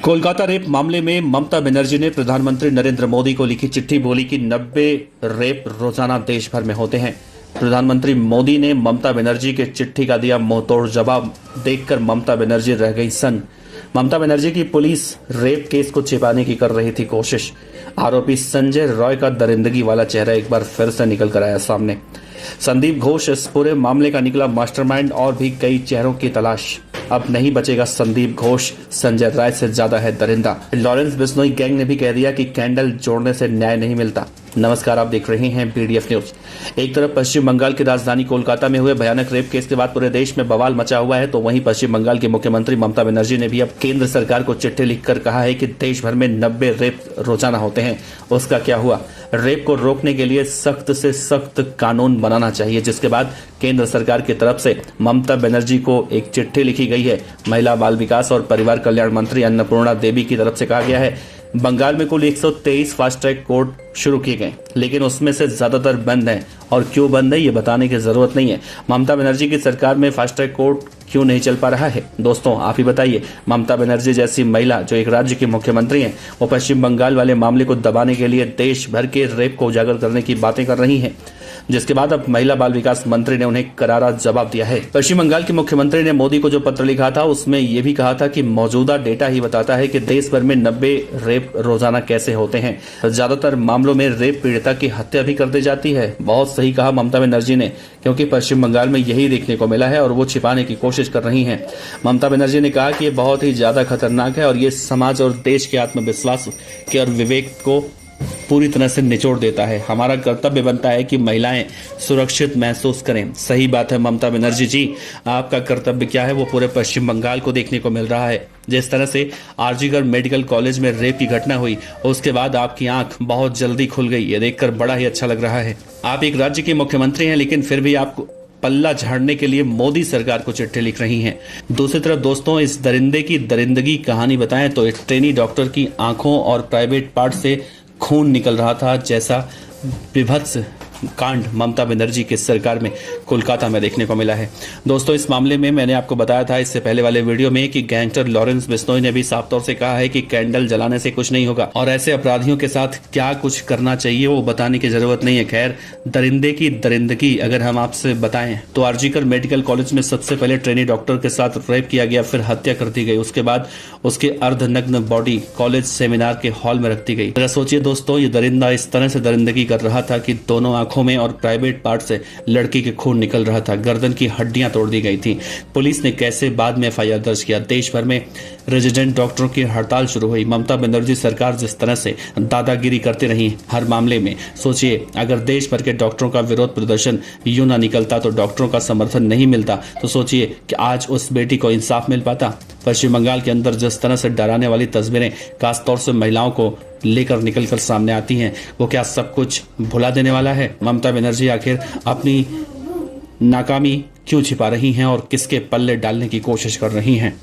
Kolkata rape मामले में ममता बनर्जी ने प्रधानमंत्री नरेंद्र मोदी को लिखी चिट्ठी, बोली कि 90 रेप रोजाना देश भर में होते हैं। प्रधानमंत्री मोदी ने ममता बनर्जी के चिट्ठी का दिया मुंहतोड़ जवाब। देखकर ममता बनर्जी रह गई सन्न। ममता बनर्जी की पुलिस रेप केस को छिपाने की कर रही थी कोशिश। आरोपी संजय रॉय का दरिंदगी वाला चेहरा एक बार फिर से निकल कर आया सामने। संदीप घोष इस पूरे मामले का निकला मास्टरमाइंड और भी कई चेहरों की तलाश। अब नहीं बचेगा संदीप घोष, संजय राय से ज्यादा है दरिंदा। लॉरेंस बिश्नोई गैंग ने भी कह दिया कि कैंडल जोड़ने से न्याय नहीं मिलता। नमस्कार, आप देख रहे हैं पीडीएफ न्यूज। एक तरफ पश्चिम बंगाल की राजधानी कोलकाता में हुए भयानक रेप केस के बाद पूरे देश में बवाल मचा हुआ है, तो वहीं पश्चिम बंगाल के मुख्यमंत्री ममता बनर्जी ने भी अब केंद्र सरकार को चिट्ठी लिखकर कहा है कि देश भर में 90 रेप रोजाना होते हैं। उसका क्या हुआ? रेप को रोकने के लिए सख्त से सख्त कानून बनाना चाहिए, जिसके बाद केंद्र सरकार की तरफ से ममता बनर्जी को एक चिट्ठी लिखी गई है। महिला बाल विकास और परिवार कल्याण मंत्री अन्नपूर्णा देवी की तरफ से कहा गया है, बंगाल में कुल 123 फास्ट ट्रैक कोर्ट शुरू किए गए, लेकिन उसमें से ज्यादातर बंद हैं। और क्यों बंद है ये बताने की जरूरत नहीं है। ममता बनर्जी की सरकार में फास्ट ट्रैक कोर्ट क्यों नहीं चल पा रहा है? दोस्तों, आप ही बताइए। ममता बनर्जी जैसी महिला जो एक राज्य की मुख्यमंत्री हैं, वो पश्चिम बंगाल वाले मामले को दबाने के लिए देश भर के रेप को उजागर करने की बातें कर रही हैं, जिसके बाद अब महिला बाल विकास मंत्री ने उन्हें करारा जवाब दिया है। पश्चिम बंगाल के मुख्यमंत्री ने मोदी को जो पत्र लिखा था, उसमें यह भी कहा था कि मौजूदा डेटा ही बताता है कि देश भर में 90 रेप रोजाना कैसे होते हैं। ज्यादातर मामलों में रेप पीड़िता की हत्या भी कर दी जाती है। बहुत सही कहा ममता बनर्जी ने, क्योंकि पश्चिम बंगाल में यही देखने को मिला है और वो छिपाने की कोशिश कर रही हैं। ममता बनर्जी ने कहा कि ये बहुत ही ज्यादा खतरनाक है और ये समाज और देश के आत्मविश्वास के और विवेक को पूरी तरह से निचोड़ देता है। हमारा कर्तव्य बनता है कि महिलाएं सुरक्षित महसूस करें। सही बात है ममता बनर्जी जी, आपका कर्तव्य क्या है वो पूरे पश्चिम बंगाल को देखने को मिल रहा है। जिस तरह से आरजीकर मेडिकल कॉलेज में रेप की घटना हुई, उसके बाद आपकी आंख बहुत जल्दी खुल गई। ये देखकर बड़ा ही अच्छा लग रहा है। आप एक राज्य के मुख्यमंत्री हैं, लेकिन फिर भी आपको पल्ला झाड़ने के लिए मोदी सरकार को चिट्ठी लिख रही हैं। दूसरी तरफ दोस्तों, इस दरिंदे की दरिंदगी कहानी बताएं तो एक ट्रेनी डॉक्टर की आंखों और प्राइवेट पार्ट से खून निकल रहा था, जैसा विभत्स कांड ममता बनर्जी की सरकार में कोलकाता में देखने को मिला है। दोस्तों, इस मामले में मैंने आपको बताया था इससे पहले वाले वीडियो में कि गैंगस्टर लॉरेंस बिश्नोई ने भी साफ तौर से कहा है कि कैंडल जलाने से कुछ नहीं होगा और ऐसे अपराधियों के साथ क्या कुछ करना चाहिए वो बताने की जरूरत नहीं है। खैर, दरिंदे की दरिंदगी अगर हम आपसे बताएं तो आरजीकर मेडिकल कॉलेज में सबसे पहले ट्रेनी डॉक्टर के साथ रेप किया गया, फिर हत्या कर दी गई। उसके बाद उसके अर्धनग्न बॉडी कॉलेज सेमिनार के हॉल में रख दी गई। जरा सोचिए दोस्तों, ये दरिंदा इस तरह से दरिंदगी कर रहा था कि दोनों आंखों में और प्राइवेट पार्ट से लड़की के खून निकल रहा था। गर्दन की हड्डियां तोड़ दी गई थी। पुलिस ने कैसे बाद में एफआईआर दर्ज किया। देश भर में रेजिडेंट डॉक्टरों की हड़ताल शुरू हुई। ममता बनर्जी सरकार जिस तरह से दादागिरी करती रही हर मामले में, सोचिए अगर देश भर के डॉक्टरों का विरोध प्रदर्शन यूं ना निकलता, तो डॉक्टरों का समर्थन नहीं मिलता, तो सोचिए कि आज उस बेटी को इंसाफ मिल पाता। पश्चिम बंगाल के अंदर जिस तरह से डराने वाली तस्वीरें खासतौर से महिलाओं को लेकर निकलकर सामने आती हैं, वो क्या सब कुछ भुला देने वाला है? ममता बनर्जी आखिर अपनी नाकामी क्यों छिपा रही हैं और किसके पल्ले डालने की कोशिश कर रही हैं?